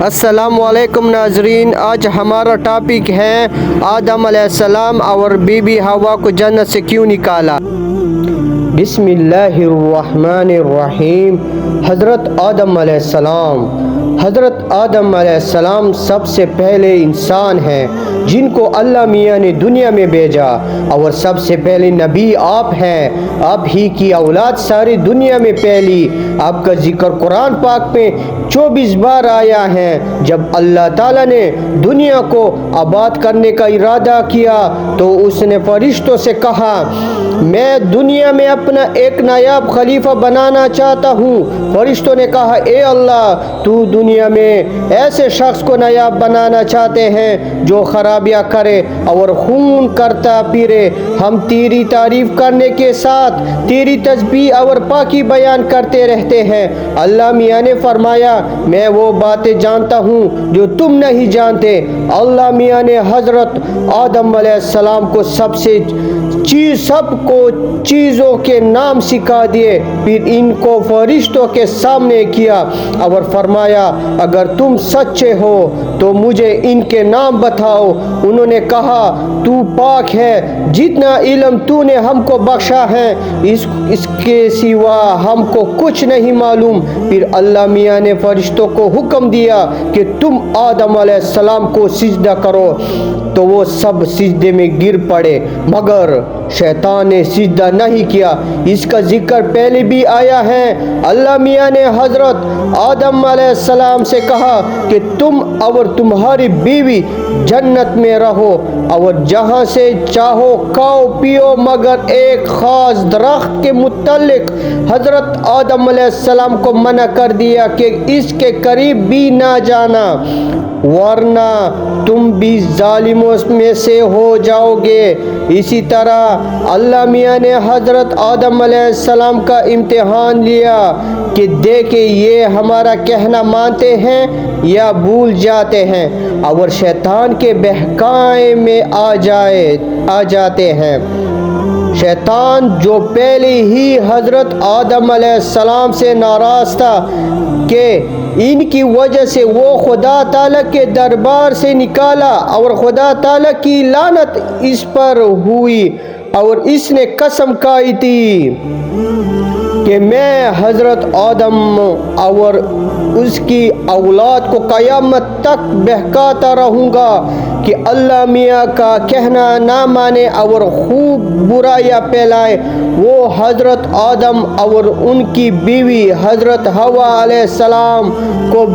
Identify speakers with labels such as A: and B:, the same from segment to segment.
A: السلام علیکم ناظرین، آج ہمارا ٹاپک ہے آدم علیہ السلام اور بی بی ہوا کو جنت سے کیوں نکالا۔ بسم اللہ الرحمن الرحیم۔ حضرت آدم علیہ السلام سب سے پہلے انسان ہیں جن کو اللہ میاں نے دنیا میں بھیجا، اور سب سے پہلے نبی آپ ہیں۔ آپ ہی کی اولاد ساری دنیا میں پھیلی۔ آپ کا ذکر قرآن پاک میں 24 بار آیا ہے۔ جب اللہ تعالیٰ نے دنیا کو آباد کرنے کا ارادہ کیا تو اس نے فرشتوں سے کہا، میں دنیا میں اپنا ایک نایاب خلیفہ بنانا چاہتا ہوں۔ فرشتوں نے کہا، اے اللہ، تو دنیا میں ایسے شخص کو نایاب بنانا چاہتے ہیں جو خرابیاں کرے اور خون کرتا پھرے۔ ہم تیری تعریف کرنے کے ساتھ تیری تسبیح اور پاکی بیان کرتے رہتے ہیں۔ اللہ میاں نے فرمایا، میں وہ باتیں جانتا ہوں جو تم نہیں جانتے۔ اللہ میاں نے حضرت آدم علیہ السلام کو سب چیزوں کے نام سکھا دیے، پھر ان کو فرشتوں کے سامنے کیا اور فرمایا، اگر تم سچے ہو تو مجھے ان کے نام بتاؤ۔ انہوں نے کہا، تو پاک ہے، جتنا علم تو نے ہم کو بخشا ہے اس کے سوا ہم کو کچھ نہیں معلوم۔ پھر اللہ میاں نے فرشتوں کو حکم دیا کہ تم آدم علیہ السلام کو سجدہ کرو، تو وہ سب سجدے میں گر پڑے، مگر شیطان نے سجدہ نہیں کیا۔ اس کا ذکر پہلے بھی آیا ہے۔ اللہ میاں نے حضرت آدم علیہ السلام سے کہا کہ تم اور تمہاری بیوی جنت میں رہو اور جہاں سے چاہو کھاؤ پیو، مگر ایک خاص درخت کے متعلق حضرت آدم علیہ السلام کو منع کر دیا کہ اس کے قریب بھی نہ جانا، ورنہ تم بھی ظالموں میں سے ہو جاؤ گے۔ اسی طرح اللہ میاں نے حضرت آدم علیہ السلام کا امتحان لیا کہ دیکھیں یہ ہمارا کہنا مانتے ہیں یا بھول جاتے ہیں اور شیطان کے بہکاوے میں آ جاتے ہیں۔ شیطان جو پہلے ہی حضرت آدم علیہ السلام سے ناراض تھا کہ ان کی وجہ سے وہ خدا تعالیٰ کے دربار سے نکالا، اور خدا تعالیٰ کی لعنت اس پر ہوئی، اور اس نے قسم کھائی تھی کہ میں حضرت آدم اور اس کی اولاد کو قیامت تک بہکاتا رہوں گا کہ اللہ میاں کا کہنا نہ مانے اور خوب برائیاں پھیلائے۔ وہ حضرت آدم اور ان کی بیوی حضرت حوا علیہ السلام کو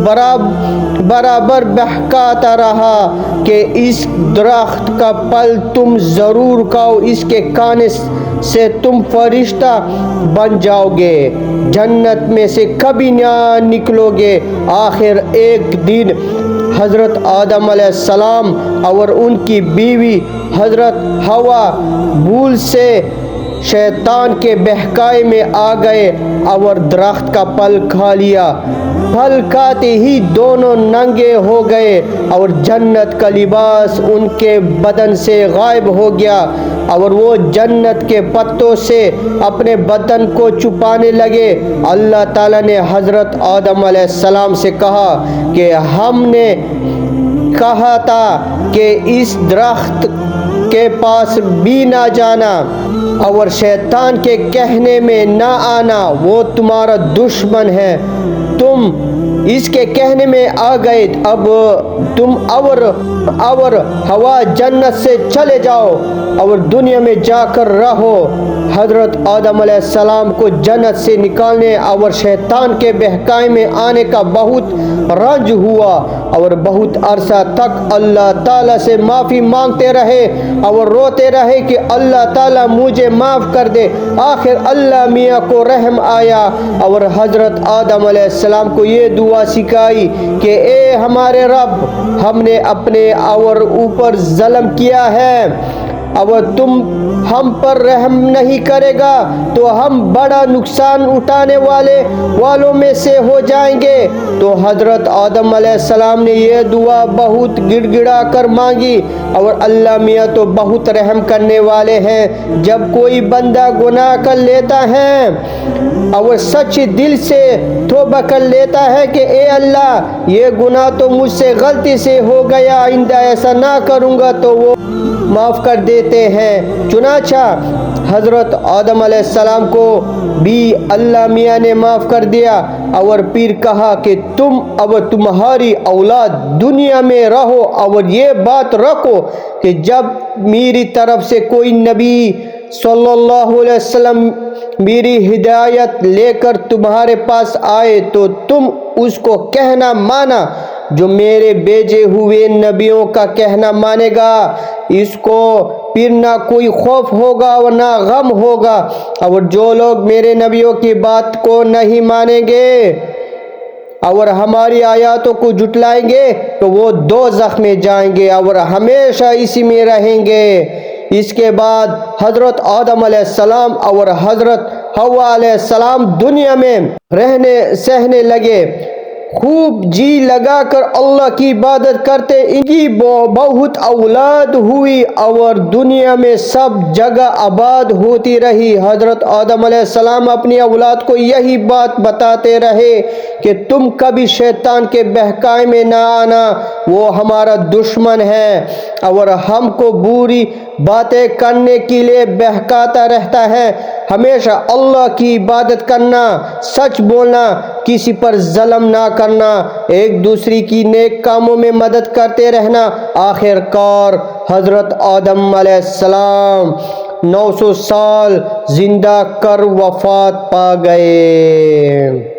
A: برابر بہکاتا رہا کہ اس درخت کا پھل تم ضرور کھاؤ، اس کے کھانے سے تم فرشتہ بن جاؤ گے، جنت میں سے کبھی نہ نکلو گے۔ آخر ایک دن حضرت آدم علیہ السلام اور ان کی بیوی حضرت حوا بھول سے شیطان کے بہکاوے میں آ گئے اور درخت کا پھل کھا لیا۔ پھل کھاتے ہی دونوں ننگے ہو گئے اور جنت کا لباس ان کے بدن سے غائب ہو گیا، اور وہ جنت کے پتوں سے اپنے بدن کو چھپانے لگے۔ اللہ تعالیٰ نے حضرت آدم علیہ السلام سے کہا کہ ہم نے کہا تھا کہ اس درخت کے پاس بھی نہ جانا اور شیطان کے کہنے میں نہ آنا، وہ تمہارا دشمن ہے۔ تم اس کے کہنے میں آ گئے، اب تم اور ہوا جنت سے چلے جاؤ اور دنیا میں جا کر رہو۔ حضرت آدم علیہ السلام کو جنت سے نکالنے اور شیطان کے بہکاوے میں آنے کا بہت رنج ہوا، اور بہت عرصہ تک اللہ تعالیٰ سے معافی مانگتے رہے اور روتے رہے کہ اللہ تعالیٰ مجھے معاف کر دے۔ آخر اللہ میاں کو رحم آیا اور حضرت آدم علیہ السلام کو یہ دعا سکھائی کہ اے ہمارے رب، ہم نے اپنے اور اوپر ظلم کیا ہے، اور تم ہم پر رحم نہیں کرے گا تو ہم بڑا نقصان اٹھانے والوں میں سے ہو جائیں گے۔ تو حضرت آدم علیہ السلام نے یہ دعا بہت گڑ گڑا کر مانگی، اور اللہ میاں تو بہت رحم کرنے والے ہیں۔ جب کوئی بندہ گناہ کر لیتا ہے اور سچ دل سے توبہ کر لیتا ہے کہ اے اللہ یہ گناہ تو مجھ سے غلطی سے ہو گیا، آئندہ ایسا نہ کروں گا، تو وہ معاف کر دیتے ہیں۔ چنانچہ حضرت آدم علیہ السلام کو بھی اللہ میاں نے معاف کر دیا، اور پھر کہا کہ تم اور تمہاری اولاد دنیا میں رہو، اور یہ بات رکھو کہ جب میری طرف سے کوئی نبی صلی اللہ علیہ وسلم میری ہدایت لے کر تمہارے پاس آئے تو تم اس کو کہنا مانا جو میرے بھیجے ہوئے نبیوں کا کہنا مانے گا۔ اس کو پھر نہ کوئی خوف ہوگا اور نہ غم ہوگا، اور جو لوگ میرے نبیوں کی بات کو نہیں مانیں گے اور ہماری آیاتوں کو جھٹلائیں گے تو وہ دوزخ میں جائیں گے اور ہمیشہ اسی میں رہیں گے۔ اس کے بعد حضرت آدم علیہ السلام اور حضرت حوا علیہ السلام دنیا میں سہنے لگے، خوب جی لگا کر اللہ کی عبادت کرتے۔ ان کی بہت اولاد ہوئی اور دنیا میں سب جگہ آباد ہوتی رہی۔ حضرت آدم علیہ السلام اپنی اولاد کو یہی بات بتاتے رہے کہ تم کبھی شیطان کے بہکاوے میں نہ آنا، وہ ہمارا دشمن ہے اور ہم کو بری باتیں کرنے کے لیے بہکاتا رہتا ہے۔ ہمیشہ اللہ کی عبادت کرنا، سچ بولنا، کسی پر ظلم نہ کرنا، ایک دوسرے کی نیک کاموں میں مدد کرتے رہنا۔ آخر کار حضرت آدم علیہ السلام 900 سال زندہ کر وفات پا گئے۔